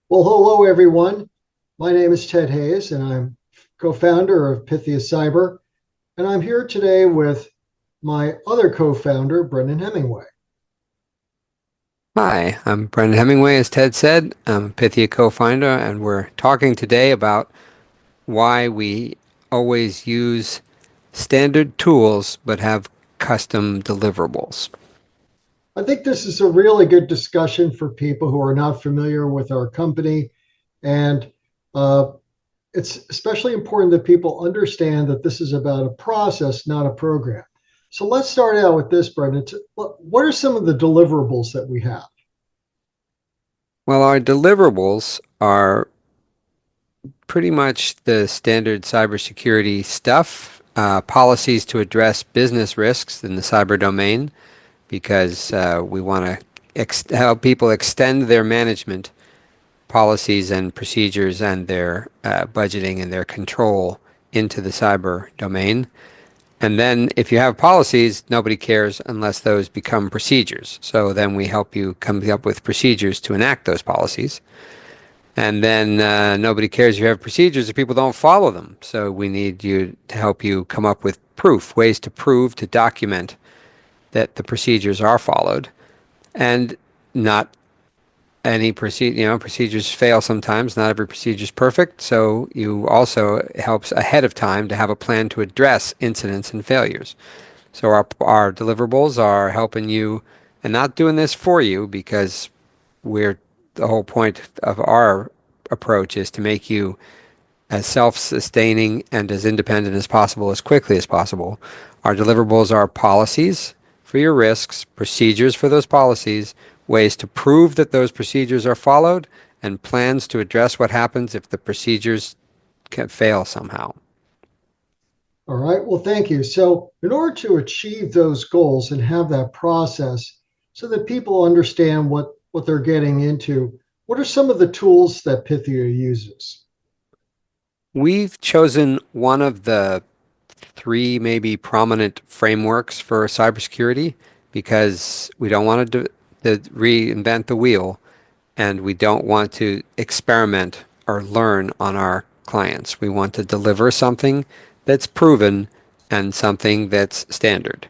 Well, hello, everyone. My name is Ted Hayes, and I'm co founder of Pythia Cyber. And I'm here today with my other co founder, Brendan Hemingway. Hi, I'm Brendan Hemingway, as Ted said. I'm a Pythia co-founder, and we're talking today about why we always use standard tools but have custom deliverables. I think this is a really good discussion for people who are not familiar with our company. And uh, it's especially important that people understand that this is about a process, not a program. So let's start out with this, Brendan. What are some of the deliverables that we have? Well, our deliverables are pretty much the standard cybersecurity stuff, policies to address business risks in the cyber domain, because we want to help people extend their management policies and procedures and their budgeting and their control into the cyber domain. And then if you have policies, nobody cares unless those become procedures. So then we help you come up with procedures to enact those policies. And then nobody cares if you have procedures if people don't follow them. So we need you to help you come up with proof, ways to prove, to document that the procedures are followed. And not any procedures fail sometimes. Not every procedure is perfect. So you also helps ahead of time to have a plan to address incidents and failures. So our deliverables are helping you and not doing this for you because we're the whole point of our approach is to make you as self-sustaining and as independent as possible as quickly as possible. Our deliverables are policies for your risks, procedures for those policies, ways to prove that those procedures are followed, and plans to address what happens if the procedures can fail somehow. All right. Well, thank you. So, in order to achieve those goals and have that process so that people understand what they're getting into, what are some of the tools that Pythia uses? We've chosen one of the three maybe prominent frameworks for cybersecurity because we don't want to reinvent the wheel and we don't want to experiment or learn on our clients. We want to deliver something that's proven and something that's standard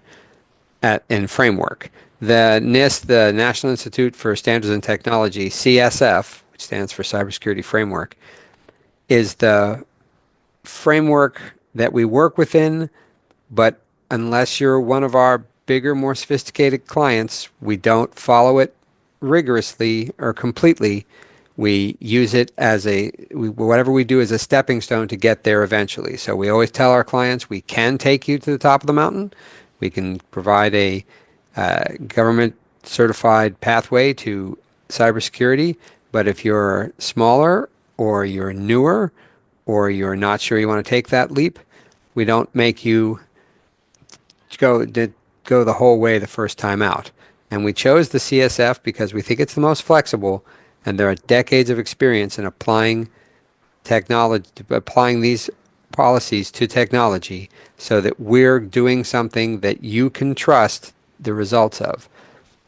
in framework. The NIST, the National Institute for Standards and Technology, CSF, which stands for Cybersecurity Framework, is the framework that we work within, but unless you're one of our bigger, more sophisticated clients, we don't follow it rigorously or completely. We use it as whatever we do is a stepping stone to get there eventually. So we always tell our clients we can take you to the top of the mountain. We can provide a government certified pathway to cybersecurity. But if you're smaller or you're newer or you're not sure you want to take that leap, we don't make you go did go the whole way the first time out. And we chose the CSF because we think it's the most flexible, and there are decades of experience in applying these policies to technology so that we're doing something that you can trust the results of.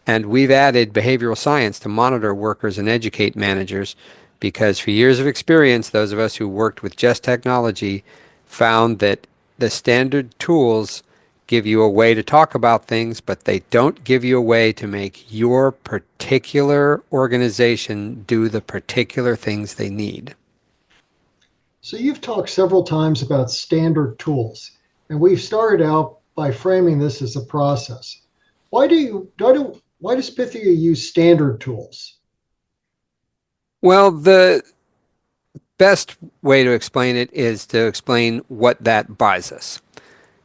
And we've added behavioral science to monitor workers and educate managers because for years of experience, those of us who worked with just technology found that the standard tools give you a way to talk about things, but they don't give you a way to make your particular organization do the particular things they need. So, you've talked several times about standard tools, and we've started out by framing this as a process. Why does Pythia use standard tools? Well, the best way to explain it is to explain what that buys us.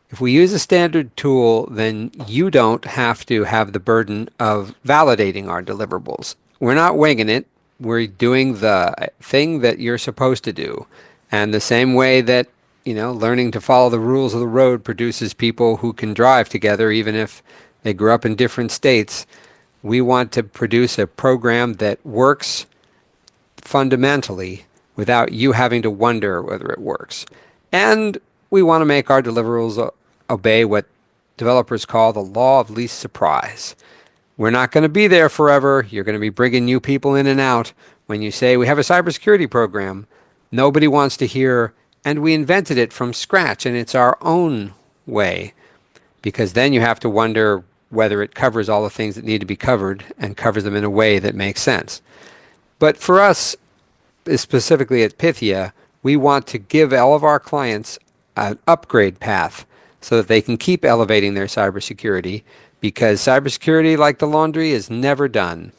If we use a standard tool, then you don't have to have the burden of validating our deliverables. We're not winging it. We're doing the thing that you're supposed to do. And the same way that, learning to follow the rules of the road produces people who can drive together, even if they grew up in different states, we want to produce a program that works fundamentally without you having to wonder whether it works. And we want to make our deliverables obey what developers call the law of least surprise. We're not going to be there forever. You're going to be bringing new people in and out, When you say we have a cybersecurity program, nobody wants to hear, and we invented it from scratch and it's our own way, because then you have to wonder whether it covers all the things that need to be covered and covers them in a way that makes sense. But for us, specifically at Pythia, we want to give all of our clients an upgrade path so that they can keep elevating their cybersecurity, because cybersecurity, like the laundry, is never done.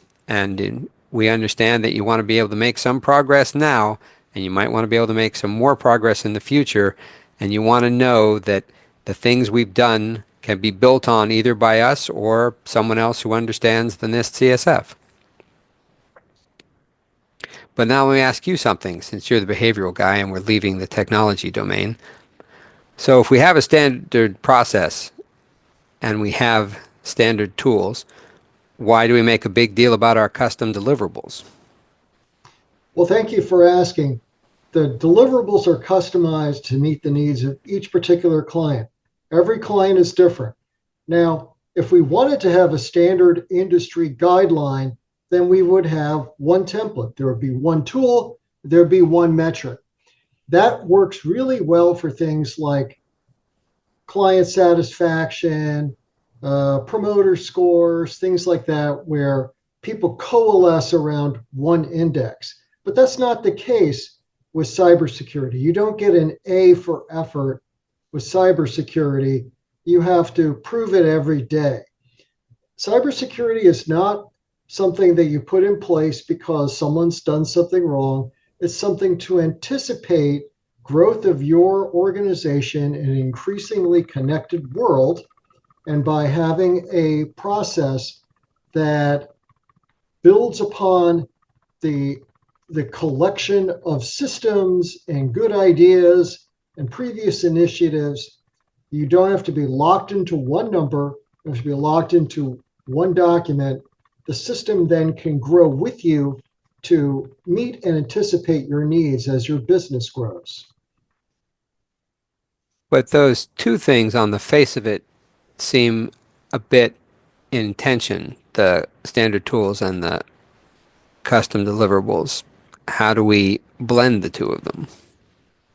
We understand that you want to be able to make some progress now, and you might want to be able to make some more progress in the future. And you want to know that the things we've done can be built on either by us or someone else who understands the NIST CSF. But now let me ask you something, since you're the behavioral guy and we're leaving the technology domain. So if we have a standard process and we have standard tools, why do we make a big deal about our custom deliverables? Well, thank you for asking. The deliverables are customized to meet the needs of each particular client. Every client is different. Now, if we wanted to have a standard industry guideline, then we would have one template. There would be one tool, there would be one metric. That works really well for things like client satisfaction, promoter scores, things like that, where people coalesce around one index. But that's not the case with cybersecurity. You don't get an A for effort with cybersecurity. You have to prove it every day. Cybersecurity is not something that you put in place because someone's done something wrong. It's something to anticipate growth of your organization in an increasingly connected world. And by having a process that builds upon the, the collection of systems and good ideas and previous initiatives, you don't have to be locked into one number, you have to be locked into one document. The system then can grow with you to meet and anticipate your needs as your business grows. But those two things on the face of it seem a bit in tension, the standard tools and the custom deliverables. How do we blend the two of them?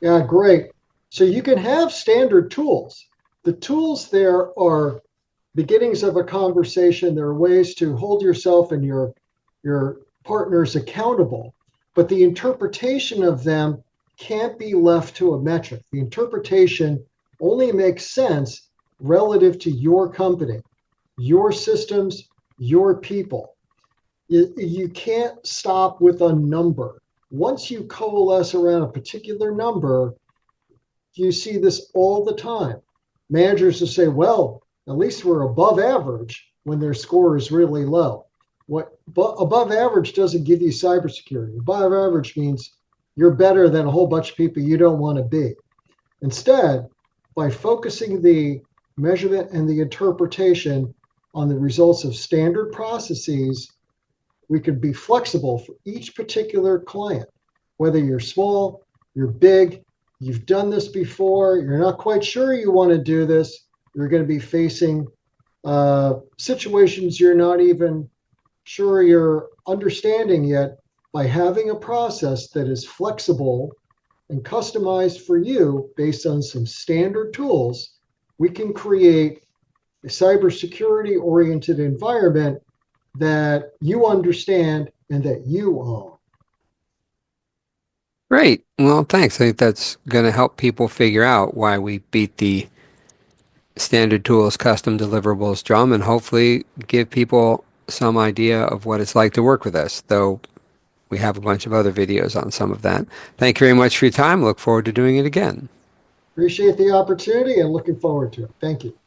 Yeah, great. So you can have standard tools. The tools there are beginnings of a conversation. There are ways to hold yourself and your partners accountable, but the interpretation of them can't be left to a metric. The interpretation only makes sense relative to your company, your systems, your people. You can't stop with a number. Once you coalesce around a particular number, you see this all the time. Managers will say, well, at least we're above average when their score is really low. What above average doesn't give you cybersecurity. Above average means you're better than a whole bunch of people you don't want to be. Instead, by focusing the measurement and the interpretation on the results of standard processes, we can be flexible for each particular client, whether you're small, you're big, you've done this before, you're not quite sure you want to do this, you're going to be facing situations you're not even sure you're understanding yet. By having a process that is flexible and customized for you based on some standard tools, we can create a cybersecurity oriented environment that you understand and that you own. Great. Well, thanks. I think that's going to help people figure out why we beat the standard tools, custom deliverables drum, and hopefully give people some idea of what it's like to work with us, though we have a bunch of other videos on some of that. Thank you very much for your time. Look forward to doing it again. Appreciate the opportunity and looking forward to it. Thank you.